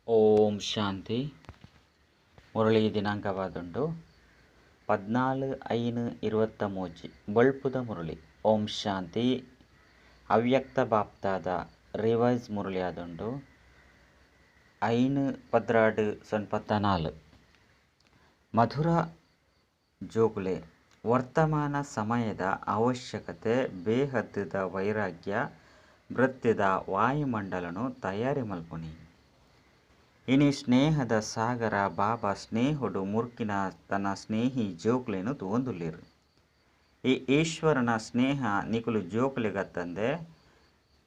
ಓಂ ಶಾಂತಿ. ಮುರಳಿ ದಿನಾಂಕವಾದುಂಡು 14/5/23 ಬಳ್ಪುದ ಮುರಳಿ. ಓಂ ಶಾಂತಿ. ಅವ್ಯಕ್ತ ಬಾಪ್ತಾದ ರಿವೈಸ್ ಮುರಳಿ ಆದುಂಡು 5/16/14. ಮಧುರ ಜೋಗುಲೆ. ವರ್ತಮಾನ ಸಮಯದ ಅವಶ್ಯಕತೆ ಬೇಹದ್ದ ವೈರಾಗ್ಯ ವೃತ್ತಿದ ವಾಯುಮಂಡಲನು ತಯಾರಿ ಮಲ್ಪುನಿ. ಇನಿ ಸ್ನೇಹದ ಸಾಗರ ಬಾಬಾ ಸ್ನೇಹುಡು ಮುರ್ಕಿನ ತನ್ನ ಸ್ನೇಹಿ ಜೋಕ್ಲೆನು ತೂಂದುಲ್ಲೇರು. ಈ ಈಶ್ವರನ ಸ್ನೇಹ ನಿಕುಲು ಜೋಕ್ಲೆಗತ್ತಂದೆ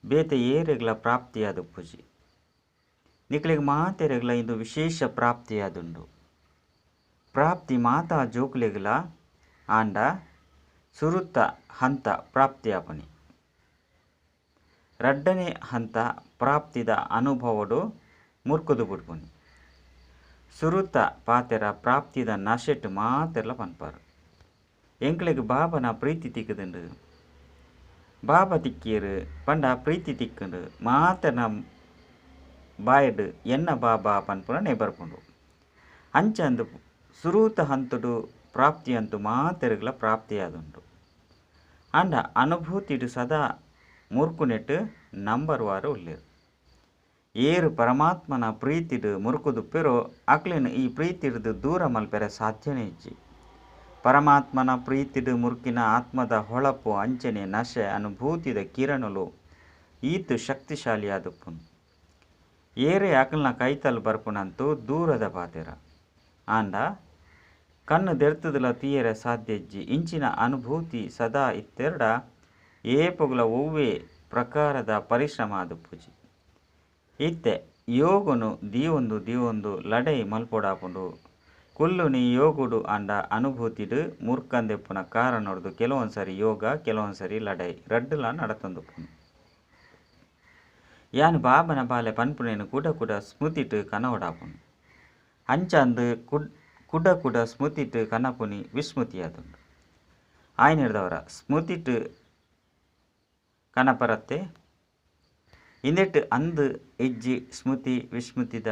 ಬೇತೆ ಏರೆಗ್ಲ ಪ್ರಾಪ್ತಿಯಾದ ಪೂಜಿ ನಿಕಲಿಗೆ ಮಾತೆರೆಗ್ಲ ಇಂದು ವಿಶೇಷ ಪ್ರಾಪ್ತಿಯಾದುಂಡು. ಪ್ರಾಪ್ತಿ ಮಾತಾ ಜೋಕ್ಲೆಗ್ಲ ಆಂಡ ಸುರುತ್ತ ಹಂತ ಪ್ರಾಪ್ತಿಯಾಪನಿ. ರಡ್ಡನೇ ಹಂತ ಪ್ರಾಪ್ತಿದ ಅನುಭವಡು ಮುರ್ಕುದು ಬಿಡ್ಪುನಿ. ಸುರುತ್ತ ಪಾತೆರ ಪ್ರಾಪ್ತಿದ ನಶೆಟ್ ಮಾತೆರ್ಲ ಪನ್ಪಾರು. ಎಂಕ್ಲೆಗ್ ಬಾಬನ ಪ್ರೀತಿ ತಿಕ್ಕದುಂಡು. ಬಾಬಾ ತಿಕ್ಕೀರು ಪಂಡ ಪ್ರೀತಿ ತಿಕ್ಕುಂಡು ಮಾತೆರ್ನ ಬಾಯಡ್ ಎನ್ನ ಬಾಬಾ ಪನ್ಪುನ ನೆಬರ್ಪುಂಡು. ಅಂಚಂದು ಸುರೂತ ಹಂತುಡು ಪ್ರಾಪ್ತಿ ಅಂತೂ ಮಾತೆರೆಗ್ಲ ಪ್ರಾಪ್ತಿಯಾದುಂಡು. ಅಂಡ ಅನುಭೂತಿಡು ಸದಾ ಮುರ್ಕುನೆಟ್ ನಂಬರ್ ವಾರು ಉಳ್ಳೇರು. ಏರು ಪರಮಾತ್ಮನ ಪ್ರೀತಿಡು ಮುರುಕುದುಪ್ಪೆರೋ ಅಕ್ಲೆನು ಈ ಪ್ರೀತಿಡ್ದು ದೂರ ಮಲ್ಪೆರೆ ಸಾಧ್ಯನೇ ಇಜ್ಜಿ. ಪರಮಾತ್ಮನ ಪ್ರೀತಿಡು ಮುರುಕಿನ ಆತ್ಮದ ಹೊಳಪು ಅಂಚನೆ ನಶೆ ಅನುಭೂತಿದ ಕಿರಣುಲು ಈತು ಶಕ್ತಿಶಾಲಿಯಾದುಪ್ಪುನು. ಏರೆ ಅಕ್ಲನ ಕೈತಲ್ ಬರ್ಪುನಂತೂ ದೂರದ ಪಾತೆರ ಆಂಡ ಕಣ್ಣು ದೆರ್ತದಲ ತೀಯರೆ ಸಾಧ್ಯ ಇಜ್ಜಿ. ಇಂಚಿನ ಅನುಭೂತಿ ಸದಾ ಇತ್ತೆರಡ ಏಪುಗಳ ಒವ್ವೇ ಪ್ರಕಾರದ ಪರಿಶ್ರಮ ಆದುಪ್ಪುಜಿ. ಇತ್ತೆ ಯೋಗುನು ದೀವೊಂದು ಲಡೈ ಮಲ್ಪೊಡಾಪುಂಡು. ಕುಲ್ಲುನಿ ಯೋಗುಡು ಅಂಡ ಅನುಭೂತಿಡು ಮುರ್ಕಂದೆಪ್ಪುನ ಕಾರಣೊಡ್ದು ಕೆಲವೊಂದ್ಸರಿ ಯೋಗ ಕೆಲವೊಂದ್ಸರಿ ಲಡೈ ರಡ್ಡುಲ ನಡತಂದುಪ್ಪುನು. ಯಾನು ಬಾಬನ ಬಾಲೆ ಪನ್ಪುನೇನು ಕುಡ ಸ್ಮೃತಿಟ್ ಕನವಡಾಪುನು. ಅಂಚಂದು ಕುಡ ಸ್ಮೃತಿಟ್ ಕನಪುನಿ ವಿಸ್ಮೃತಿಯಾದುಂಡು. ಆಯ್ನಿಡ್ದವರ ಸ್ಮೃತಿಟ್ ಕನಪರತ್ತೆ ಇಂದೆಟ್ ಅಂದು ಇಜ್ಜಿ ಸ್ಮೃತಿ ವಿಸ್ಮೃತಿದ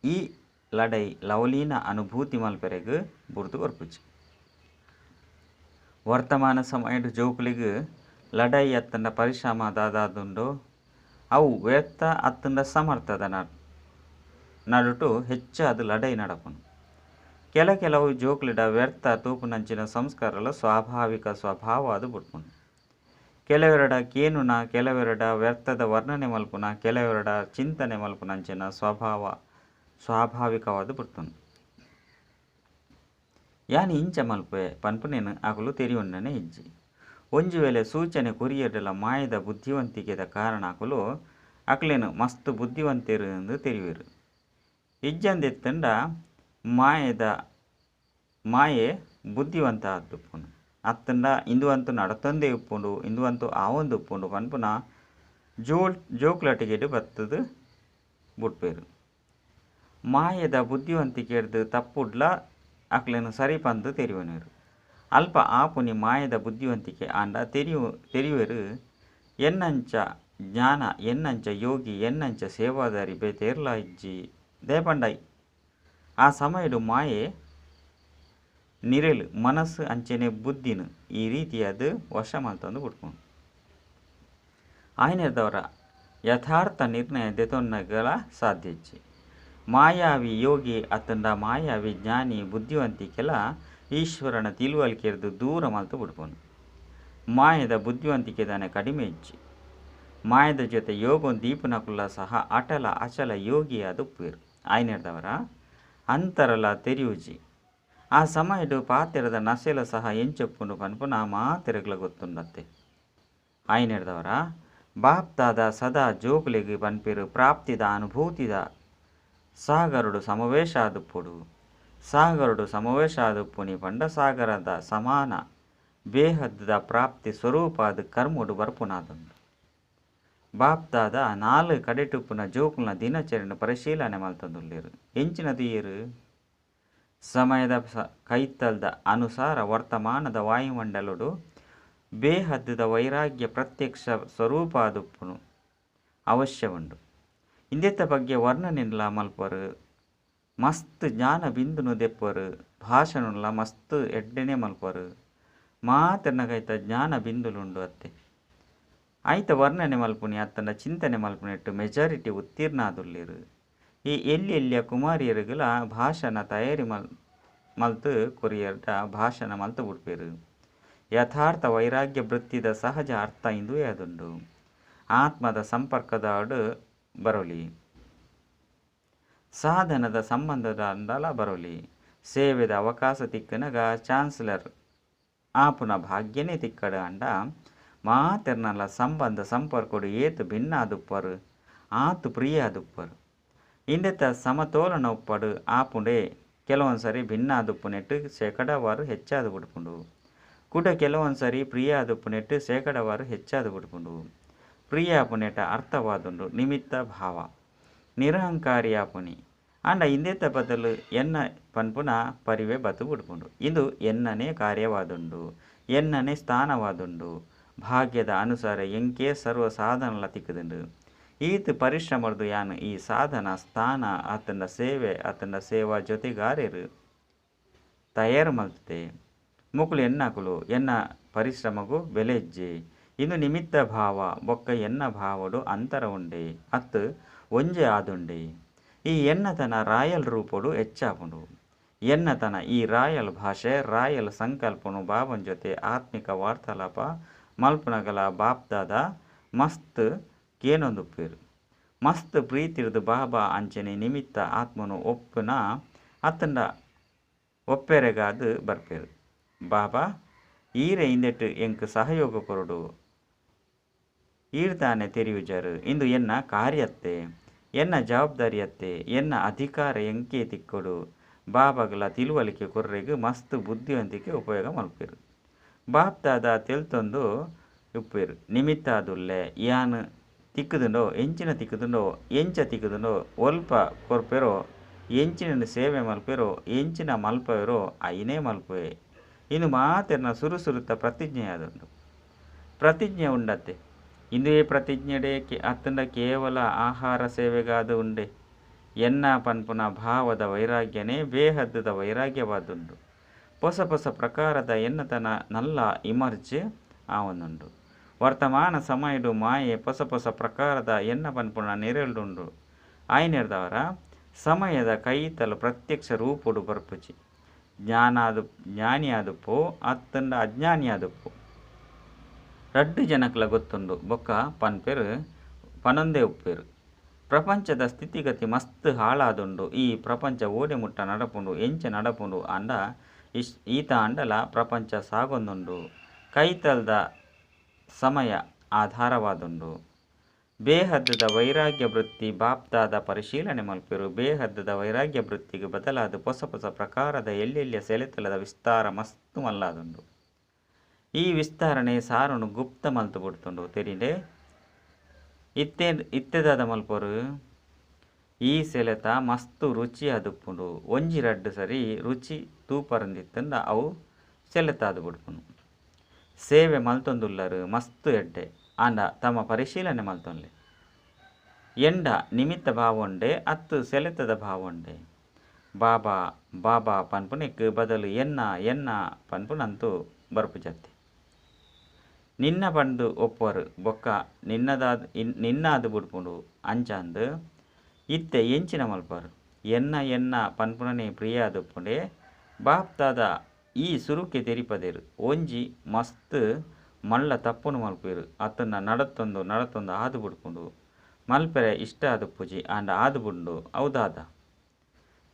ಈ ಲಡೈ ಲವಲೀನ ಅನುಭೂತಿ ಮಲ್ಪೆರೆಗ್ ಬುರ್ದು ಬರ್ಪುಜಿ. ವರ್ತಮಾನ ಸಮಯಡ್ ಜೋಕುಲಿಗ್ ಲಡೈ ಅತ್ತಂಡ ಪರಿಶ್ರಮ ದಾದಾದುಂಡು. ಅವು ವ್ಯರ್ಥ ಅತ್ತಂಡ ಸಮರ್ಥದ ನಡುಟು ಹೆಚ್ಚಾದ ಲಡೈ ನಡಪುನು. ಕೆಲವು ಜೋಕುಲಿಡ ವ್ಯರ್ಥ ತೂಪುನಂಚಿನ ಸಂಸ್ಕಾರಲ ಸ್ವಾಭಾವಿಕ ಸ್ವಭಾವ ಅದು ಬಿಡ್ಪುನು. ಕೆಲವೆರಡ ಕೇನುನ ಕೆಲವೆರಡ ವ್ಯರ್ಥದ ವರ್ಣನೆ ಮಲ್ಪುನ ಕೆಲವೆರಡ ಚಿಂತನೆ ಮಲ್ಪುನಂಚಿನ ಸ್ವಾಭಾವಿಕವಾದ ಬಿಡ್ತುನು. ಯಾನಿ ಇಂಚ ಮಲ್ಪೆ ಪನ್ಪುನೇನು ಅಕುಲು ತೆರಿಯುಂಡನೆ ಇಜ್ಜಿ. ಒಂಜಿ ವೇಳೆ ಸೂಚನೆ ಕೊರಿಯಡಲ ಮಾಯದ ಬುದ್ಧಿವಂತಿಕೆದ ಕಾರಣ ಅಕುಲು ಅಕ್ಲೇನು ಮಸ್ತ್ ಬುದ್ಧಿವಂತೇರು ಎಂದು ತೆರಿಯುವೆರು. ಇಜ್ಜಂದೆತ್ತಂಡ ಮಾಯೆ ಬುದ್ಧಿವಂತ ಆದುಪ್ಪುನು. ಅತ್ತಂಡ ಇಂದುವಂತು ನಡತಂದೇ ಉಪ್ಪುಂಡು ಇಂದುವಂತು ಆವೊಂದು ಉಪ್ಪುಂಡು ಪನ್ಪುನ ಜೋಕ್ಲಟಿಗೆಡು ಬತ್ತದು ಬುಟ್ಪೇರು. ಮಾಯದ ಬುದ್ಧಿವಂತಿಕೆಡ್ದು ತಪ್ಪುಡ್ಲ ಅಕ್ಲೆನು ಸರಿ ಪಂದು ತೆರಿವನೇರು. ಅಲ್ಪ ಆಪುನಿ ಮಾಯದ ಬುದ್ಧಿವಂತಿಕೆ ಆಂಡ ತೆರಿಯುವೆರು. ಎನ್ನಂಚ ಜ್ಞಾನ ಎನ್ನಂಚ ಯೋಗಿ ಎನ್ನಂಚ ಸೇವಾದಾರಿ ಬೇತೇರ್ಲ ಇಜ್ಜಿ ದೇಪಂಡೈ. ಆ ಸಮಯಡು ಮಾಯೆ ನಿರೆಲು ಮನಸ್ಸು ಅಂಚನೆ ಬುದ್ಧಿನು ಈ ರೀತಿಯಾದ ವಶ ಮಲ್ತಂದು ಬಿಡ್ಕೊಂಡು ಆಯ್ನಿರ್ದವರ ಯಥಾರ್ಥ ನಿರ್ಣಯ ದೆತೊನ್ನಗಳ ಸಾಧ್ಯ ಇಜ್ಜಿ. ಮಾಯಾವಿ ಯೋಗಿ ಅತ್ತಂಡ ಮಾಯಾವಿ ಜ್ಞಾನಿ ಬುದ್ಧಿವಂತಿಕೆಲ ಈಶ್ವರನ ತಿಳುವಳಿಕೆರ್ದು ದೂರ ಮಲ್ತು ಬಿಡ್ಪುನು. ಮಾಯದ ಬುದ್ಧಿವಂತಿಕೆದಾನೆ ಕಡಿಮೆ ಇಜ್ಜಿ. ಮಾಯದ ಜೊತೆ ಯೋಗನ್ ದೀಪನಕುಲ್ಲ ಸಹ ಅಚಲ ಯೋಗಿಯಾದ ಉಪ್ಪೇರು. ಆಯ್ನಿರ್ದವರ ಅಂತರಲ ತೆರಿಯುಜಿ. ಆ ಸಮಯಡು ಪಾತೆರದ ನಶೆಲ ಸಹ ಎಂಚೊಪ್ಪುಂಡು ಪನ್ಪುನ ಮಾತೆರೆಗ್ಲ ಗೊತ್ತುಂಡತ್ತೆ. ಆಯ್ನಿಡ್ದವರ ಬಾಪ್ತಾದ ಸದಾ ಜೋಕುಲೆಗ್ ಪನ್ಪೆರು ಪ್ರಾಪ್ತಿದ ಅನುಭೂತಿದ ಸಾಗರುಡು ಸಮಾವೇಶ ಆದುಪ್ಪುಡು. ಸಾಗರುಡು ಸಮಾವೇಶ ಆದುಪ್ಪುನಿ ಪಂಡ ಸಾಗರದ ಸಮಾನ ಬೇಹದ್ದ ಪ್ರಾಪ್ತಿ ಸ್ವರೂಪಾದ ಕರ್ಮುಡು ಬರ್ಪುನಾದುಂಡು. ಬಾಪ್ತಾದ 4 ಕಡೆಟುಪ್ಪುನ ಜೋಕುಲ್ನ ದಿನಚರಿನ ಪರಿಶೀಲನೆ ಮಲ್ತಂದುಲ್ಲೇರು. ಎಂಚಿನದು ಏರು ಸಮಯದ ಕೈತಲ್ದ ಅನುಸಾರ ವರ್ತಮಾನದ ವಾಯುಮಂಡಲುಡು ಬೇಹದ್ದ ವೈರಾಗ್ಯ ಪ್ರತ್ಯಕ್ಷ ಸ್ವರೂಪ ಆದುಪ್ಪುನು ಅವಶ್ಯ ಉಂಡು. ಇಂದೆತ್ತ ಬಗ್ಗೆ ವರ್ಣನೆಲ್ಲ ಮಲ್ಪರು ಮಸ್ತ್ ಜ್ಞಾನ ಬಿಂದುನು ದೆಪ್ಪರು ಭಾಷಣಲ್ಲ ಮಸ್ತ್ ಎಡ್ಡೆನೆ ಮಲ್ಪರು ಮಾತೆನ್ನಗೈತ ಜ್ಞಾನ ಬಿಂದುಲುಂಡು ಅತ್ತೆ ಆಯ್ತ ವರ್ಣನೆ ಮಲ್ಪುನಿ ಅತ್ತನ ಚಿಂತನೆ ಮಲ್ಪುನಿಟ್ಟು ಮೆಜಾರಿಟಿ ಉತ್ತೀರ್ಣ ಆದುಲ್ಲೇರು ಈ ಎಲ್ಲಿ ಎಲ್ಲಿಯ ಕುಮಾರಿಯರುಗಳ ಭಾಷಣ ತಯಾರಿ ಮಲ್ತು ಕೊರಿಯರ್ಡ ಭಾಷಣ ಮಲ್ತು ಬಿಡ್ಪೇರು ಯಥಾರ್ಥ ವೈರಾಗ್ಯ ವೃತ್ತಿದ ಸಹಜ ಅರ್ಥ ಇಂದು ಯಾದುಂಡು ಆತ್ಮದ ಸಂಪರ್ಕದ ಅಡು ಬರೋಲಿ ಸಾಧನದ ಸಂಬಂಧದ ಅಂಡಲ ಬರೋಲಿ ಸೇವೆದ ಅವಕಾಶ ತಿಕ್ಕನಗ ಚಾನ್ಸಲರ್ ಆಪುನ ಭಾಗ್ಯನೇ ತಿಕ್ಕಡ ಅಂಡ ಮಾತೆರ್ನಲ್ಲ ಸಂಬಂಧ ಸಂಪರ್ಕಡು ಏತು ಭಿನ್ನ ಆದುಪ್ಪರು ಆತು ಪ್ರಿಯ ಆದುಪ್ಪರು ಇಂದೆತ್ತ ಸಮತೋಲನ ಉಪ್ಪಡು ಆಪುಂಡೆ ಕೆಲವೊಂದ್ಸರಿ ಭಿನ್ನ ಆದುಪ್ಪು ನೆಟ್ಟು ಶೇಕಡವಾರು ಹೆಚ್ಚಾದು ಬಿಡ್ಪುಂಡು ಕೂಡ ಕೆಲವೊಂದ್ಸರಿ ಪ್ರಿಯ ಆದುಪ್ಪು ನೆಟ್ಟು ಶೇಕಡವಾರು ಹೆಚ್ಚಾದು ಬಿಡ್ಪುಂಡು ಪ್ರಿಯ ಆಪುನೆಟ ಅರ್ಥವಾದುಂಡು ನಿಮಿತ್ತ ಭಾವ ನಿರಹಂಕಾರಿ ಆಪುನಿ ಅಂಡ ಇಂದೆತ್ತ ಬದಲು ಎನ್ನ ಪನ್ಪುನ ಪರಿವೆ ಬತು ಬಿಡ್ಪುಂಡು ಇದು ಎನ್ನನೇ ಕಾರ್ಯವಾದುಂಡು ಎನ್ನನೇ ಸ್ಥಾನವಾದುಂಡು ಭಾಗ್ಯದ ಅನುಸಾರ ಎಂಕೆ ಸರ್ವ ಸಾಧನಲ ತಿಕ್ಕದುಂಡು ಈತ ಪರಿಶ್ರಮರ್ದು ಯಾನು ಈ ಸಾಧನ ಸ್ಥಾನ ಆತನ ಸೇವೆ ಆತನ ಸೇವಾ ಜೊತೆಗಾರರು ತಯಾರು ಮಲ್ತದೆ ಮುಕುಲು ಎನ್ನಕುಲು ಎನ್ನ ಪರಿಶ್ರಮಗೂ ಬೆಲೆ ಇಜ್ಜೆ ಇನ್ನು ನಿಮಿತ್ತ ಭಾವ ಬೊಕ್ಕ ಎನ್ನ ಭಾವಡು ಅಂತರ ಉಂಡೆ ಅತ್ತು ಒಂಜೆ ಆದುಂಡೆ ಈ ಎನ್ನತನ ರಾಯಲ್ ರೂಪಡು ಹೆಚ್ಚಾಪುಂಡು ಎನ್ನತನ ಈ ರಾಯಲ್ ಭಾಷೆ ರಾಯಲ್ ಸಂಕಲ್ಪನು ಬಾಬನ್ ಜೊತೆ ಆತ್ಮಿಕ ವಾರ್ತಾಲಾಪ ಮಲ್ಪನಗಲ ಬಾಪ್ದಾದ ಮಸ್ತ್ ಕೇನೊಂದುಪ್ಪೇರು ಮಸ್ತ್ ಪ್ರೀತಿರ್ದು ಬಾಬಾ ಅಂಚನೆ ನಿಮಿತ್ತ ಆತ್ಮನು ಒಪ್ಪುನ ಅತ್ತಂಡ ಒಪ್ಪೆರೆಗಾದು ಬರ್ಪೇರು ಬಾಬಾ ಈರೆ ಇಂದೆಟ್ಟು ಎಂಕ್ ಸಹಯೋಗ ಕೊರಡು ಈರ್ತಾನೆ ತೆರಿಯುಜರು ಇಂದು ಎನ್ನ ಕಾರ್ಯತ್ತೆ ಎನ್ನ ಜವಾಬ್ದಾರಿಯತ್ತೆ ಎನ್ನ ಅಧಿಕಾರ ಎಂಕೆ ತಿಕ್ಕೊಡು ಬಾಬಾಗಲ ತಿಳುವಳಿಕೆ ಕೊರ್ರೆಗೂ ಮಸ್ತ್ ಬುದ್ಧಿವಂತಿಕೆ ಉಪಯೋಗ ಮಲ್ಪೇರು ಬಾಪ್ದಾದ ತೆಲ್ತೊಂದು ಉಪ್ಪೇರು ನಿಮಿತ್ತ ಅದುಲ್ಲೆ ಯಾನು ತಿಕ್ಕುದುಂಡೋ ಎಂಚಿನ ತಿಕ್ಕುದುಂಡೋ ಎಂಚ ತಿಕ್ಕುದುಂಡೋ ಒಲ್ಪ ಕೊರ್ಪೆರೋ ಎಂಚಿನ ಸೇವೆ ಮಲ್ಪೆರೋ ಎಂಚಿನ ಮಲ್ಪೆರೋ ಐನೇ ಮಲ್ಪೆ ಇನ್ನು ಮಾತೆರ್ನ ಸುರುಸುರುತ್ತ ಪ್ರತಿಜ್ಞೆ ಆದುಂಡು ಪ್ರತಿಜ್ಞೆ ಉಂಡತ್ತೆ ಇಂದು ಈ ಪ್ರತಿಜ್ಞೆಡೆ ಅತ್ತಂಡ ಕೇವಲ ಆಹಾರ ಸೇವೆಗಾದ ಉಂಡೆ ಎನ್ನ ಪನ್ಪುನ ಭಾವದ ವೈರಾಗ್ಯನೇ ಬೇಹದ್ದದ ವೈರಾಗ್ಯವಾದುಂಡು ಹೊಸ ಹೊಸ ಪ್ರಕಾರದ ಎನ್ನತನ ನಲ್ಲ ಇಮರ್ಜ್ ಆವೊಂದುಂಡು ವರ್ತಮಾನ ಸಮಯಡು ಮಾಯೆ ಹೊಸ ಹೊಸ ಪ್ರಕಾರದ ಎನ್ನ ಪನ್ಪುನ ನೆರೆಲ್ಡುಂಡು ಆಯ್ನೆರ್ದವರ ಸಮಯದ ಕೈತಲು ಪ್ರತ್ಯಕ್ಷ ರೂಪುಡು ಬರ್ಪುಜಿ ಜ್ಞಾನಿ ಆದುಪ್ಪು ಅತ್ತಂಡ ಅಜ್ಞಾನಿ ಆದುಪ್ಪು ರಡ್ಡು ಜನಕ್ಲ ಗೊತ್ತುಂಡು ಬೊಕ್ಕ ಪನ್ಪೆರು ಪನೊಂದೇ ಉಪ್ಪೇರು ಪ್ರಪಂಚದ ಸ್ಥಿತಿಗತಿ ಮಸ್ತ್ ಹಾಳಾದುಂಡು ಈ ಪ್ರಪಂಚ ಓಡೆ ಮುಟ್ಟ ನಡಪುಂಡು ಎಂಚ ನಡಪುಂಡು ಅಂಡ ಈತ ಅಂಡಲ ಪ್ರಪಂಚ ಸಾಗೊಂದುಂಡು ಕೈತಲ್ದ ಸಮಯ ಆಧಾರವಾದುಂಡು ಬೇಹದ್ದದ ವೈರಾಗ್ಯ ವೃತ್ತಿ ಬಾಪ್ದಾದ ಪರಿಶೀಲನೆ ಮಲ್ಪೆರು ಬೇಹದ್ದದ ವೈರಾಗ್ಯ ವೃತ್ತಿಗೆ ಬದಲಾದ ಹೊಸ ಹೊಸ ಪ್ರಕಾರದ ಎಲ್ಲೆಲ್ಲಿಯ ಸೆಳೆತಲದ ವಿಸ್ತಾರ ಮಸ್ತ್ ಮಲ್ಲಾದುಂಡು ಈ ವಿಸ್ತರಣೆ ಸಾರನು ಗುಪ್ತ ಮಲ್ತು ಬಿಡ್ತುಂಡು ತೆರಿಡೆ ಇತ್ತೆದಾದ ಮಲ್ಪರು ಈ ಸೆಳೆತ ಮಸ್ತು ರುಚಿ ಅದುಪ್ಪುಂಡು ಒಂಜಿ ರಡ್ಡು ಸರಿ ರುಚಿ ತೂಪರಂದಿತ್ತಂದ ಅವು ಸೆಳೆತಾದು ಬಿಡ್ಪುಂಡು ಸೇವೆ ಮಲ್ತೊಂದುಲ್ಲರು ಮಸ್ತು ಎಡ್ಡೆ ಆಂಡ ತಮ್ಮ ಪರಿಶೀಲನೆ ಮಲ್ತೊನ್ಲೆ ಎಂಡ ನಿಮಿತ್ತ ಭಾವೊಂಡೆ ಅತ್ತು ಸೆಳೆತದ ಭಾವೊಂಡೆ ಬಾಬಾ ಬಾಬಾ ಪನ್ಪುನೆಕ್ ಬದಲು ಎನ್ನ ಪನ್ಪುನಂತೂ ಬರ್ಪುಜತ್ತೆ ನಿನ್ನ ಪಂಡು ಒಪ್ಪರು ಬೊಕ್ಕ ನಿನ್ನಾದು ಬಿಡ್ಪುಂಡು ಅಂಚಾಂದು ಇತ್ತೆ ಎಂಚಿನ ಮಲ್ಪರು ಎನ್ನ ಪನ್ಪುನನೆ ಪ್ರಿಯ ಆದುಪ್ಪುಂಡೆ ಬಾಪ್ತಾದ ಈ ಸುರುಕೆ ತೆರಿಪದೇರು ಒಂಜಿ ಮಸ್ತ್ ಮಲ್ಲ ತಪ್ಪುನು ಮಲ್ಪೇರು ಅತ್ತನ್ನ ನಡತ್ತೊಂದು ಆದು ಬಿಡ್ಪುಂಡು ಮಲ್ಪೆರೆ ಇಷ್ಟ ಆದುಪ್ಪುಜಿ ಆಂಡ ಆದು ಬಿಂಡು ಹೌದಾದ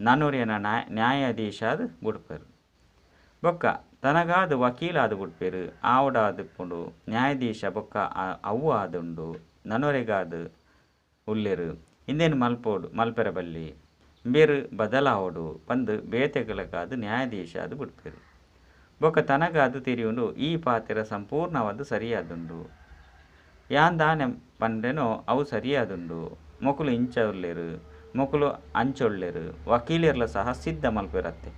ನನ್ನೂರಿನ ನ್ಯಾಯಾಧೀಶಾದ ಬಿಡ್ಪೇರು ಬೊಕ್ಕ ತನಗಾದ ವಕೀಲಾದು ಬಿಡ್ಪೇರು ಆವುಡಾದುಪ್ಪುಂಡು ನ್ಯಾಯಾಧೀಶ ಬೊಕ್ಕ ಅವು ಆದುಂಡು ನನ್ನೂರಿಗಾದು ಉಲ್ಲೆರು ಇಂದೇನು ಮಲ್ಪೆರ ಬಲ್ಲಿ ಬೇರು ಬದಲಾವಡು ಬಂದು ಬೇತೆಗಳಕ್ಕಾದು ನ್ಯಾಯಾಧೀಶ ಅದು ಬಿಡ್ಪೇರು ಬೊಕ್ಕ ತನಗಾದು ತಿರಿಯುಂಡು ಈ ಪಾತ್ರ ಸಂಪೂರ್ಣವಾದ ಸರಿಯಾದುಂಡು ಯಾಂದಾನೆ ಪಂಡೆನೋ ಅವು ಸರಿಯಾದುಂಡು ಮೊಕುಲು ಇಂಚ ಉಲ್ಲೆರು ಮೊಕುಲು ಅಂಚೊಳ್ಳೆರು ವಕೀಲರ್ಲ ಸಹ ಸಿದ್ಧ ಮಲ್ಪೆರತ್ತೆ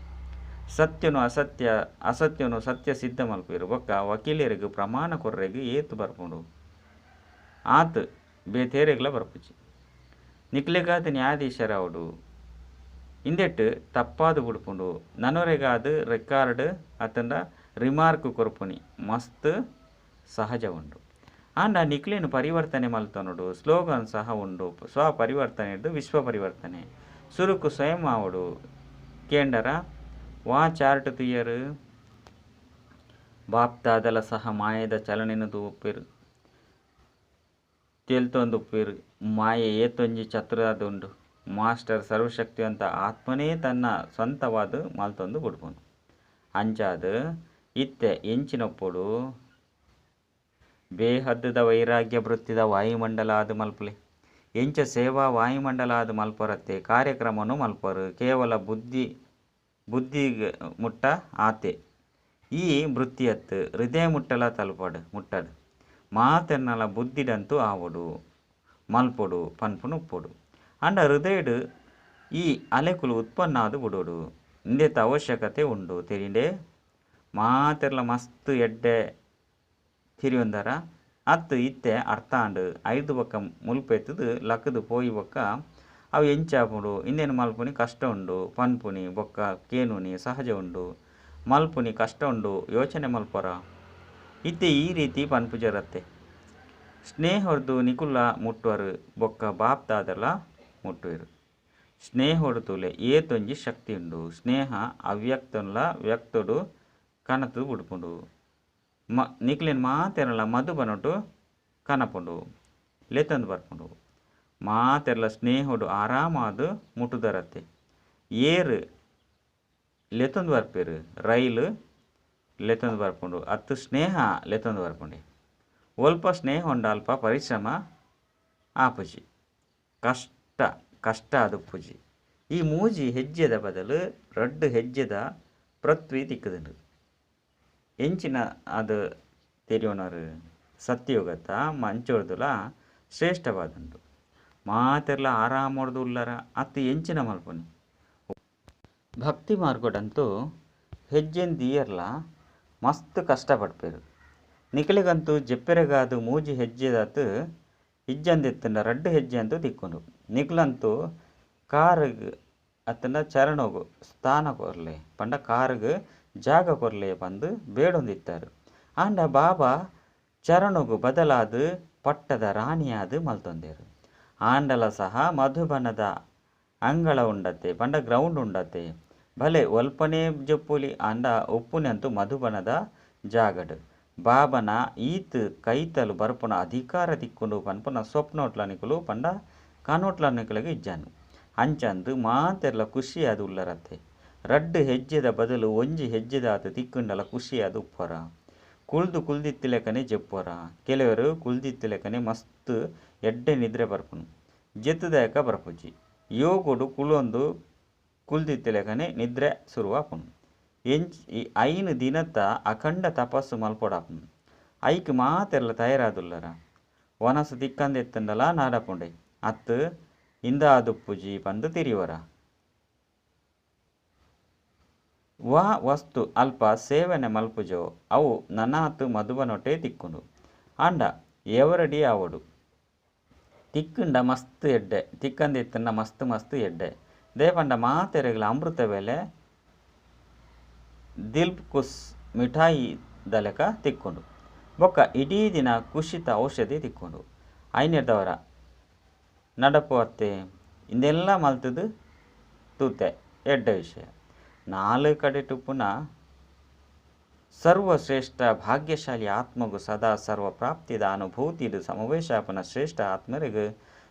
ಅಸತ್ಯನು ಸತ್ಯ ಸಿದ್ಧ ಮಲ್ಪೇರು ಬೊಕ್ಕ ವಕೀಲರಿಗೂ ಪ್ರಮಾಣ ಕೊರ್ರೆಗೂ ಏತು ಬರ್ಪುಂಡು ಆತು ಬೇತೇರೆಗ್ಲ ಬರ್ಪುಜಿ ನಿಕ್ಲೆಗಾದ ನ್ಯಾಯಾಧೀಶರವಡು ಇಂದೆಟ್ಟು ತಪ್ಪಾದು ಬಿಡ್ಪುಂಡು ನನೊರೆಗಾದು ರೆಕಾರ್ಡ್ ಅತಂಡ ರಿಮಾರ್ಕ್ ಕೊರ್ಪುನಿ ಮಸ್ತ್ ಸಹಜ ಉಂಡು. ಆಂಡ ನಿಕ್ಲೇನು ಪರಿವರ್ತನೆ ಮಲ್ತೊನುಡು ಸ್ಲೋಗನ್ ಸಹ ಉಂಡು. ಸ್ವಪರಿವರ್ತನೆ ಇದ್ದು ವಿಶ್ವ ಪರಿವರ್ತನೆ ಸುರುಕು ಸ್ವಯಂ ಆವಡು ಕೇಂಡರ ವಾ ಚಾರ್ಟ್ ತುಯ್ಯರು ಬಾಪ್ತಾದಲ ಸಹ ಮಾಯದ ಚಲನೆನದು ಉಪ್ಪಿರು ತೇಲ್ತೊಂದು ಉಪ್ಪಿರು ಮಾಯೆ ಏತೊಂಜಿ ಚತುರದುಂಡು ಮಾಸ್ಟರ್ ಸರ್ವಶಕ್ತಿವಂತ ಆತ್ಮನೇ ತನ್ನ ಸ್ವಂತವಾದ ಮಲ್ತೊಂದು ಬಿಡ್ಪುನು. ಅಂಚಾದ ಇತ್ತೆ ಎಂಚಿನೊಪ್ಪುಡು ಬೇಹದ್ದದ ವೈರಾಗ್ಯ ವೃತ್ತಿದ ವಾಯುಮಂಡಲ ಆದ ಮಲ್ಪಲೆ ಎಂಚ ಸೇವಾ ವಾಯುಮಂಡಲ ಆದ ಮಲ್ಪರತ್ತೆ ಕಾರ್ಯಕ್ರಮನು ಮಲ್ಪರು ಕೇವಲ ಬುದ್ಧಿ ಮುಟ್ಟ ಆತೆ ಈ ವೃತ್ತಿಯತ್ತು ಹೃದಯ ಮುಟ್ಟಲ ಮುಟ್ಟಡು ಮಾತೆನ್ನಲ ಬುದ್ಧಿಡಂತೂ ಆವಡು ಮಲ್ಪೊಡು ಪನ್ಪುನು ಉಪ್ಪೊಡು ಅಂಡ ಹೃದಯಡು ಈ ಅಲೆಕುಲು ಉತ್ಪನ್ನ ಆದು ಬಿಡೋಡು ಇಂದೆತ್ತ ಅವಶ್ಯಕತೆ ಉಂಡು ತೆರಿಂಡೆ ಮಾತೆರ್ಲ ಮಸ್ತ್ ಎಡ್ಡೆ ತಿರಿಯೊಂದರ ಅತ್ತು ಇತ್ತೆ ಅರ್ಥ ಆಂಡು 5 ಬೊಕ್ಕ ಮುಲ್ಪೆತ್ತದು ಲಕ್ಕದು ಪೋಯಿ ಬೊಕ್ಕ ಅವು ಎಂಚಾಪುಡು ಇಂದೇನು ಮಲ್ಪುನಿ ಕಷ್ಟ ಉಂಡು ಪನ್ಪುನಿ ಬೊಕ್ಕ ಕೇನುನಿ ಸಹಜ ಉಂಡು ಮಲ್ಪುನಿ ಕಷ್ಟ ಉಂಡು ಯೋಚನೆ ಮಲ್ಪೊರ ಇತ್ತೆ ಈ ರೀತಿ ಪನ್ಪುಜರತ್ತೆ. ಸ್ನೇಹೊಡ್ದು ನಿಕುಲ ಮುಟ್ಟುವರು ಬೊಕ್ಕ ಬಾಪ್ತಾದಲ ಮುಟ್ಟುವರು ಸ್ನೇಹೊಡು ತುಲೆ ಏತೊಂಜಿ ಶಕ್ತಿ ಉಂಡು. ಸ್ನೇಹ ಅವ್ಯಕ್ತನ್ಲ ವ್ಯಕ್ತೊಡು ಕನತು ಬಿಡ್ಪುಂಡು ನಿಕ್ಲೆನ್ ಮಾತೆರಲ ಮಧುಬನೊಟ್ಟು ಕನಪುಂಡು ಲೆತೊಂದು ಬರ್ಪುಂಡು ಮಾತೆರ್ಲ ಸ್ನೇಹೊಡು ಆರಾಮಾದು ಮುಟ್ಟುದರತ್ತೆ ಏರು ಲೆತೊಂದು ಬರ್ಪೇರು ರೈಲು ಲೆತೊಂದು ಬರ್ಪುಂಡು ಅತ್ತು ಸ್ನೇಹ ಲೆತೊಂದು ಬರ್ಪುಂಡೆ ಒಲ್ಪ ಸ್ನೇಹ ಉಂಡಲ್ಪ ಪರಿಶ್ರಮ ಆಪುಜಿ ಕಷ್ಟ ಅದು ಪುಜಿ ಈ ಮೂಜಿ ಹೆಜ್ಜೆದ ಬದಲು 2 ಹೆಜ್ಜೆದ ಪೃಥ್ವಿ ತಿಕ್ಕುದುಂಡು ಎಂಚಿನ ಅದು ತೆರಿಯೋನರು ಸತ್ಯಯುಗತ ಮಂಚೊಡ್ದುಲ ಶ್ರೇಷ್ಠವಾದುಂಡು ಮಾತೆರ್ಲ ಆರಾಮೊಡ್ದು ಉಲ್ಲರ ಅತ್ತು ಎಂಚಿನ ಮಲ್ಪುನಿ ಭಕ್ತಿ ಮಾರ್ಗಡಂತೂ ಹೆಜ್ಜೆಂದಿಯರ್ಲ ಮಸ್ತ್ ಕಷ್ಟಪಡ್ಪೇರು ನಿಖಿಲಿಗಂತೂ ಜೆಪ್ಪೆರೆಗಾದು ಮೂಜಿ ಹೆಜ್ಜೆದಾತು ಇಜ್ಜಂದೆತ್ತಂಡ 2 ಹೆಜ್ಜೆ ಅಂತೂ ತಿಕ್ಕೊಂಡು ನಿಖಲಂತೂ ಕಾರಿಗೆ ಅತ್ತಂಡ ಚರಣೋಗು ಸ್ಥಾನ ಕೊರ್ಲೆ ಪಂಡ ಕಾರಿಗೆ ಜಾಗ ಕೊರ್ಲೆ ಬಂದು ಬೇಡೊಂದಿತ್ತಾರೆ ಆಂಡ ಬಾಬಾ ಚರಣೋಗು ಬದಲಾದು ಪಟ್ಟದ ರಾಣಿಯಾದು ಮಲ್ತೊಂದೇರು ಆಂಡಲ ಸಹ ಮಧುಬನದ ಅಂಗಳ ಉಂಡತೆ ಪಂಡ ಗ್ರೌಂಡ್ ಉಂಡತೆ ಭಲೆ ಒಲ್ಪನೆ ಜೊಪ್ಪುಲಿ ಆಂಡ ಒಪ್ಪುನೆ ಅಂತೂ ಮಧುಬನದ ಜಾಗಡು ಬಾಬನ ಈತ್ ಕೈತಲು ಬರ್ಪುನ ಅಧಿಕಾರ ತಿಕ್ಕೊಂಡು ಪನ್ಪುನ ಸ್ವಪ್ನೋಟ್ಲನಿಕಲು ಪಂಡ ಕಾನೋಟ್ಲನಿಕಲಿಗೆ ಇಜ್ಜಾನು ಅಂಚಂದು ಮಾತೆರ್ಲ ಖುಷಿ ಅದು ಉಲ್ಲರತ್ತೆ 2 ಹೆಜ್ಜೆದ ಬದಲು 1 ಹೆಜ್ಜೆದಾತು ತಿಕ್ಕುಂಡಲ ಖುಷಿ ಅದು ಉಪ್ಪರ ಕುಲ್ದಿತ್ತಿಲೆಕನೆ ಜೆಪ್ಪೊರ ಕೆಲವರು ಕುಲ್ದಿತ್ತಿಲೆಕನೆ ಮಸ್ತ್ ಎಡ್ಡೆ ನಿದ್ರೆ ಬರ್ಪುನು ಜೆತ್ತುದಾಯಕ ಬರ್ಪುಜಿ ಯೋಗುಡು ಕುಲೊಂದು ಕುಲ್ದಿತ್ತಿಲೆಕನೆ ನಿದ್ರೆ ಶುರುವಾಪುನು ಐನು ದಿನತ್ತ ಅಖಂಡ ತಪಸ್ಸು ಮಲ್ಪೊಡಾಪುನು ಐಕ್ ಮಾತೆರ್ಲ ತಯಾರಾದುಲ್ಲರ ವನಸು ತಿಕ್ಕಂದೆತ್ತಂಡಲ ನಾಡಪುಂಡೆ ಅತ್ತು ಇಂದಾದುಪ್ಪುಜಿ ಪಂದು ತಿರಿವರ ವಾ ವಸ್ತು ಅಲ್ಪ ಸೇವನೆ ಮಲ್ಪುಜೋ ಅವು ನನಾತು ಮಧುಬನೊಟ್ಟೆ ತಿಕ್ಕುಂಡು ಆಂಡ ಎವರಡಿ ಆವಡು ತಿಕ್ಕುಂಡ ಮಸ್ತ್ ಎಡ್ಡೆ ತಿಕ್ಕಂದೆತ್ತಂಡ ಮಸ್ತ್ ಎಡ್ಡೆ ದೇಪಂಡ ಮಾತೆರೆಗಳ ಅಮೃತ ವೇಳೆ ದಿಲ್ಪ್ ಕುಸ್ ಮಿಠಾಯಿ ದಲೆಕ ತಿಕ್ಕೊಂಡು ಬೊಕ್ಕ ಇಡೀ ದಿನ ಕುಶಿತ ಔಷಧಿ ತಿಕ್ಕೊಂಡು ಐನೆರ್ದವರ ನಡಪು ಅತ್ತೆ ಇಂದೆಲ್ಲ ಮಲ್ತದು ತೂತೆ ಎಡ್ಡ ವಿಷಯ 4 ಕಡೆ ಟುಪ್ಪುನ ಸರ್ವಶ್ರೇಷ್ಠ ಭಾಗ್ಯಶಾಲಿ ಆತ್ಮಗು ಸದಾ ಸರ್ವ ಪ್ರಾಪ್ತಿದ ಅನುಭೂತಿದು ಸಮಾವೇಶಾಪನ ಶ್ರೇಷ್ಠ ಆತ್ಮರಿಗೂ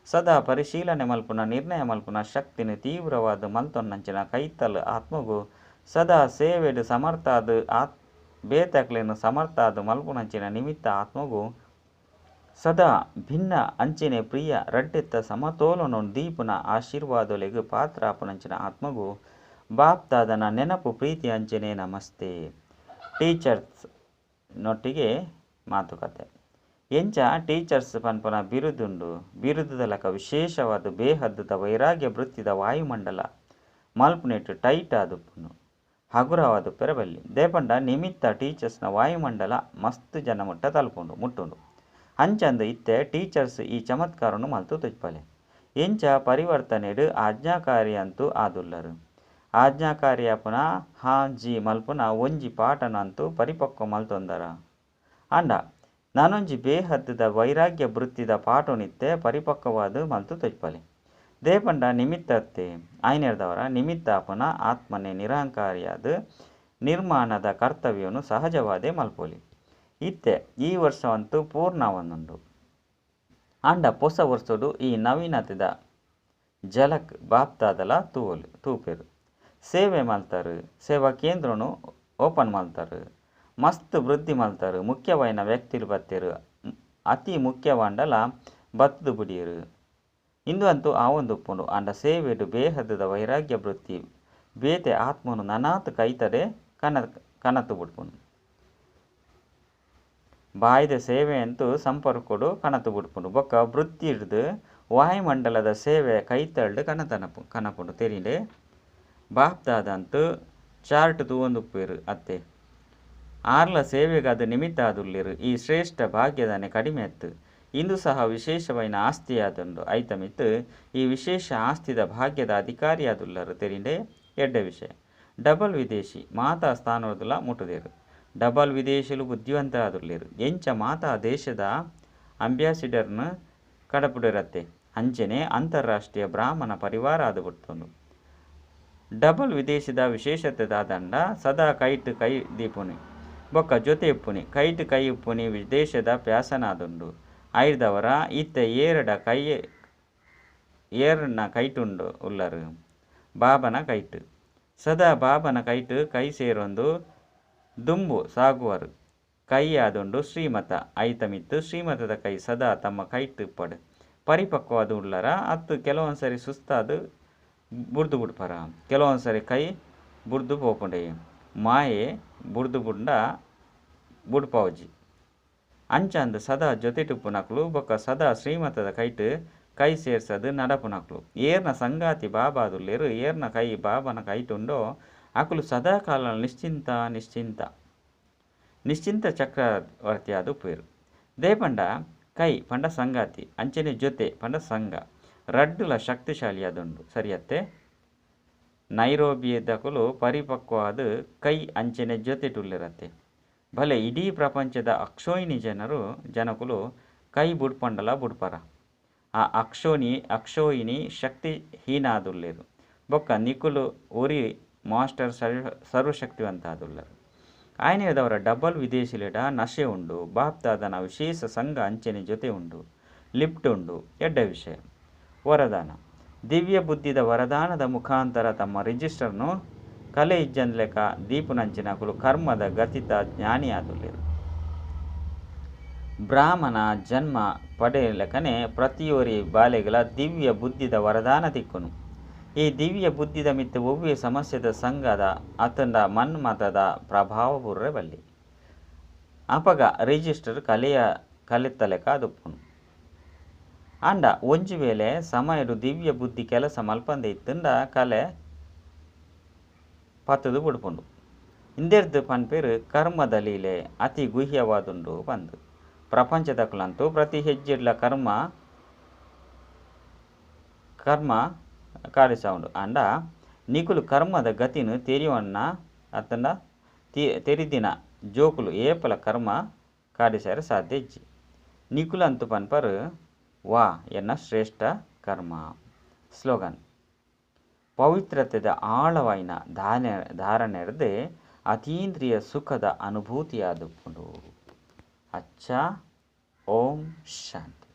ಸದಾ ಪರಿಶೀಲನೆ ಮಲ್ಪುನ ನಿರ್ಣಯ ಮಲ್ಪುನ ಶಕ್ತಿನ ತೀವ್ರವಾದ ಮಲ್ತೊನ್ನಂಚಿನ ಕೈತಲ್ ಆತ್ಮಗು ಸದಾ ಸೇವೆಡು ಸಮರ್ಥಾದ ಬೇತಕ್ಲೇನು ಸಮರ್ಥಾದ ಮಲ್ಪುನಂಚಿನ ನಿಮಿತ್ತ ಆತ್ಮಗು ಸದಾ ಭಿನ್ನ ಅಂಚಿನೆ ಪ್ರಿಯ ರಡ್ಡೆತ್ತ ಸಮತೋಲನ ದೀಪುನ ಆಶೀರ್ವಾದೊಲೆಗು ಪಾತ್ರ ಆಪುನಂಚಿನ ಆತ್ಮಗು ಬಾಪ್ತಾದನ ನೆನಪು ಪ್ರೀತಿ ಅಂಚನೆ ನಮಸ್ತೆ. ಟೀಚರ್ಸ್ ನೊಟ್ಟಿಗೆ ಮಾತುಕತೆ ಎಂಚ ಟೀಚರ್ಸ್ ಪನ್ಪನ ಬಿರುದುಂಡು ಬಿರುದುದಲಕ ವಿಶೇಷವಾದ ಬೇಹದ್ದುದ ವೈರಾಗ್ಯ ವೃತ್ತಿದ ವಾಯುಮಂಡಲ ಮಲ್ಪುನೆಟ್ಟು ಟೈಟ್ ಆದುಪ್ಪುನು ಹಗುರವಾದ ಪೆರಬಲ್ಲಿ ದೇಪಂಡ ನಿಮಿತ್ತ ಟೀಚರ್ಸ್ನ ವಾಯುಮಂಡಲ ಮಸ್ತ್ ಜನ ಮುಟ್ಟುಂಡು ಅಂಚಂದು ಇತ್ತೆ ಟೀಚರ್ಸ್ ಈ ಚಮತ್ಕಾರನು ಮಲ್ತು ತುಜ್ಪಲೆ ಎಂಚ ಪರಿವರ್ತನೆಡು ಆಜ್ಞಾಕಾರಿ ಅಂತೂ ಆದುಲ್ಲರು. ಆಜ್ಞಾಕಾರಿ ಅಪುನ ಹಾಜಿ ಮಲ್ಪುನ ಒಂಜಿ ಪಾಠನಂತೂ ಪರಿಪಕ್ವ ಮಲ್ತೊಂದರ ಅಂಡ ನಾನೊಂಜಿ ಬೇಹದ್ದದ ವೈರಾಗ್ಯ ವೃತ್ತಿದ ಪಾಠನಿತ್ತೆ ಪರಿಪಕ್ವವಾದ ಮಲ್ತು ತೊಜ್ಪಲೆ ದೇಪಂಡ ನಿಮಿತ್ತತ್ತೆ ಆಯ್ನೆರ್ದವರ ನಿಮಿತ್ತ ಅಪುನ ಆತ್ಮನೆ ನಿರಾಂಕಾರಿಯಾದ ನಿರ್ಮಾಣದ ಕರ್ತವ್ಯವನ್ನು ಸಹಜವಾದೇ ಮಲ್ಪೊಲಿ. ಇತ್ತೆ ಈ ವರ್ಷವಂತೂ ಪೂರ್ಣವನ್ನುಂಡು ಅಂಡ ಹೊಸ ವರ್ಷಡು ಈ ನವೀನತೆದ ಜಲಕ್ ಬಾಪ್ತಾದಲ ತೂಪೆರು. ಸೇವೆ ಮಲ್ತಾರೆ, ಸೇವಾ ಕೇಂದ್ರನು ಓಪನ್ ಮಲ್ತಾರೆ, ಮಸ್ತ್ ವೃದ್ಧಿ ಮಲ್ತಾರೆ, ಮುಖ್ಯವಾಯಿನ ವ್ಯಕ್ತಿಲು ಬತ್ತೇರು, ಅತಿ ಮುಖ್ಯವಾಂಡಲ ಬತ್ತದು ಬಿಡಿಯರು. ಇಂದು ಅಂತೂ ಆವೊಂದುಪ್ಪುಂಡು ಅಂಡ ಸೇವೆಡು ಬೇಹದದ ವೈರಾಗ್ಯ ವೃತ್ತಿ ಬೇತೆ ಆತ್ಮನು ನನಾತ್ ಕೈತಡೆ ಕನತು ಬಿಡ್ಪುಂಡು. ಬಾಯ್ದ ಸೇವೆ ಅಂತೂ ಸಂಪರ್ಕಡು ಕನತು ಬಿಡ್ಪುಂಡು. ಬೊಕ್ಕ ವೃತ್ತಿ ಹಿಡ್ದು ವಾಯುಮಂಡಲದ ಸೇವೆ ಕೈತಳ್ದು ಕನಪುಂಡು ತೆರಿಲೆ ಬಾಪ್ದಾದಂತೂ ಚಾರ್ಟ್ ತೂವೊಂದುಪ್ಪೇರು ಅತ್ತೆ ಆರ್ಲ ಸೇವೆಗೆ ಅದು ನಿಮಿತ್ತ ಆದುಲ್ಲೇರು. ಈ ಶ್ರೇಷ್ಠ ಭಾಗ್ಯದನೆ ಕಡಿಮೆ ಎತ್ತು ಇಂದು ಸಹ ವಿಶೇಷವಾಯಿನ ಆಸ್ತಿಯಾದುಂಡು ಐತಮಿತ್ತು ಈ ವಿಶೇಷ ಆಸ್ತಿದ ಭಾಗ್ಯದ ಅಧಿಕಾರಿಯಾದುಲ್ಲರು ತೆರಿಲೆ ಎಡ್ಡ ವಿಷಯ. ಡಬಲ್ ವಿದೇಶಿ ಮಾತಾ ಸ್ಥಾನದಲ್ಲ ಮುಟ್ಟದೇರು. ಡಬಲ್ ವಿದೇಶಿಲು ಬುದ್ಧಿವಂತ ಆದುಲ್ಲೇರು. ಎಂಚ ಮಾತಾ ದೇಶದ ಅಂಬ್ಯಾಸಿಡರ್ನ ಕಡಪುಡಿರತ್ತೆ ಅಂಚನೆ ಅಂತಾರಾಷ್ಟ್ರೀಯ ಬ್ರಾಹ್ಮಣ ಪರಿವಾರ ಅದು ಬಿಡ್ತುಂಡು. ಡಬಲ್ ವಿದೇಶದ ವಿಶೇಷತೆದಾದಂಡ ಸದಾ ಕೈಟ್ ಕೈ ದೀಪುನಿ ಬೊಕ್ಕ ಜೊತೆ ಇಪ್ಪುನಿ ಕೈಟ್ ಕೈ ಇಪ್ಪುನಿ ವಿದೇಶದ ಪ್ಯಾಸನಾದುಂಡು ಐದವರ ಇತ್ತ ಏರನ್ನ ಕೈಟುಂಡು ಉಲ್ಲರು ಬಾಬನ ಕೈಟ್ ಸದಾ ಬಾಬನ ಕೈಟ್ ಕೈ ಸೇರೊಂದು ದುಂಬು ಸಾಗುವರು ಕೈ ಆದುಂಡು ಶ್ರೀಮತ ಐತಮಿತ್ತು ಶ್ರೀಮತದ ಕೈ ಸದಾ ತಮ್ಮ ಕೈಟ್ ಇಪ್ಪಡು ಪರಿಪಕ್ವಾದ ಉಳ್ಳರ ಅತ್ತು ಕೆಲವೊಂದ್ಸರಿ ಸುಸ್ತಾದು ಬುಡ್ದು ಬಿಡ್ಪರ ಕೆಲವೊಂದ್ಸರಿ ಕೈ ಬುಡ್ದು ಪೋಪುಂಡೆ ಮಾಯೆ ಬುಡ್ದು ಬುಂಡ ಬುಡ್ಪಾವಜಿ ಅಂಚಂದು ಸದಾ ಜೊತೆಟುಪ್ಪುನಕ್ಲು ಬೊಕ್ಕ ಸದಾ ಶ್ರೀಮತದ ಕೈಟ್ ಕೈ ಸೇರ್ಸದು ನಡಪುನಕ್ಲು ಏರ್ನ ಸಂಗಾತಿ ಬಾಬಾದುಲ್ಲೇರು ಏರ್ನ ಕೈ ಬಾಬನ ಕೈಟುಂಡೋ ಅಕುಲು ಸದಾ ಕಾಲ ನಿಶ್ಚಿಂತ ಚಕ್ರವರ್ತಿ ಅದು ಪೇರು ದೇಪಂಡ ಕೈ ಪಂಡ ಸಂಗಾತಿ ಅಂಚನೆ ಜೊತೆ ಪಂಡ ಸಂಘ ರಡ್ಡುಲ ಶಕ್ತಿಶಾಲಿ ಅದುಂಡು ಸರಿಯತ್ತೆ. ನೈರೋಬಿಯದಕುಲು ಪರಿಪಕ್ವಾದ ಕೈ ಅಂಚನೆ ಜೊತೆ ಟುಲ್ಲಿರತ್ತೆ ಭಲೆ ಇಡೀ ಪ್ರಪಂಚದ ಅಕ್ಷೋಹಿಣಿ ಜನಕುಲು ಕೈ ಬುಡ್ಪಂಡಲ ಬುಡ್ಪರ ಆ ಅಕ್ಷೋಹಿಣಿ ಶಕ್ತಿಹೀನಾದುಲ್ಲೇರು ಬೊಕ್ಕ ನಿಕುಲು ಉರಿ ಮಾಸ್ಟರ್ ಸರ್ವಶಕ್ತಿವಂತ ಆದುಲ್ಲರು. ಆಯ್ನೆದವರ ಡಬಲ್ ವಿದೇಶಿಲೆಡ ನಶೆ ಉಂಡು ಬಾಪ್ತಾದನ ವಿಶೇಷ ಸಂಘ ಅಂಚನೆ ಜೊತೆ ಉಂಡು ಲಿಫ್ಟ್ ಉಂಡು ಎಡ್ಡ ವಿಷಯ. ವರದಾನ ದಿವ್ಯ ಬುದ್ಧಿದ ವರದಾನದ ಮುಖಾಂತರ ತಮ್ಮ ರಿಜಿಸ್ಟರ್ನು ಕಲೆ ಇಜ್ಜಂದ್ಲೆಕ ದೀಪುನಂಚಿನಕುಲು ಕರ್ಮದ ಗತಿತ ಜ್ಞಾನಿಯಾದುಲ್ಲೇರು. ಬ್ರಾಹ್ಮಣ ಜನ್ಮ ಪಡೆಯಲೆಕನೆ ಪ್ರತಿಯೊರಿ ಬಾಲೆಗಳ ದಿವ್ಯ ಬುದ್ಧಿದ ವರದಾನ ತಿಕ್ಕುನು. ಈ ದಿವ್ಯ ಬುದ್ಧಿದ ಮಿತ್ತು ಒವ್ವೆ ಸಮಸ್ಯೆದ ಸಂಘದ ಅತಂಡ ಮನ್ಮತದ ಪ್ರಭಾವ ಬುರ್ರೆ ಬಲ್ಲಿ ಅಪಗ ರಿಜಿಸ್ಟರ್ ಕಲೆತ್ತಲೆಕ ದುಪ್ಪುನು ಅಂಡ ಒಂಜಿ ವೇಳೆ ಸಮಯಡು ದಿವ್ಯ ಬುದ್ಧಿ ಕೆಲಸ ಮಲ್ಪಂದೆ ಇತ್ತಂಡ ಕಲೆ ಪತ್ತದು ಬುಡ್ಪುಂಡು. ಇಂದೆರ್ದು ಪನ್ಪೇರು ಕರ್ಮದ ಲೀಲೆ ಅತಿ ಗುಹ್ಯವಾದುಂಡು ಬಂದು ಪ್ರಪಂಚದಕುಲಂತೂ ಪ್ರತಿ ಹೆಜ್ಜೆಡ್ಲ ಕರ್ಮ ಕಾಡಿಸೌಂಡು ಅಂಡ ನಿಕುಲು ಕರ್ಮದ ಗತಿನು ತೆರಿವನ್ನ ಅತಂಡ ತೆರಿದಿನ ಜೋಕುಲು ಏಪಲ ಕರ್ಮ ಕಾಡಿಸಾರ ಸಾಧ್ಯ ಇಜ್ಜಿ ನಿಕುಲಂತೂ ಪನ್ಪರು ವಾ ಎನ್ನ ಶ್ರೇಷ್ಠ ಕರ್ಮ. ಸ್ಲೋಗನ್ ಪವಿತ್ರತೆದ ಆಳವಾಯಿನ ಧಾರಣೆರದೆ ಅತೀಂದ್ರಿಯ ಸುಖದ ಅನುಭೂತಿಯಾದುಪ್ಪುಂಡು. ಅಚ್ಚ ಓಂ ಶಾಂತಿ.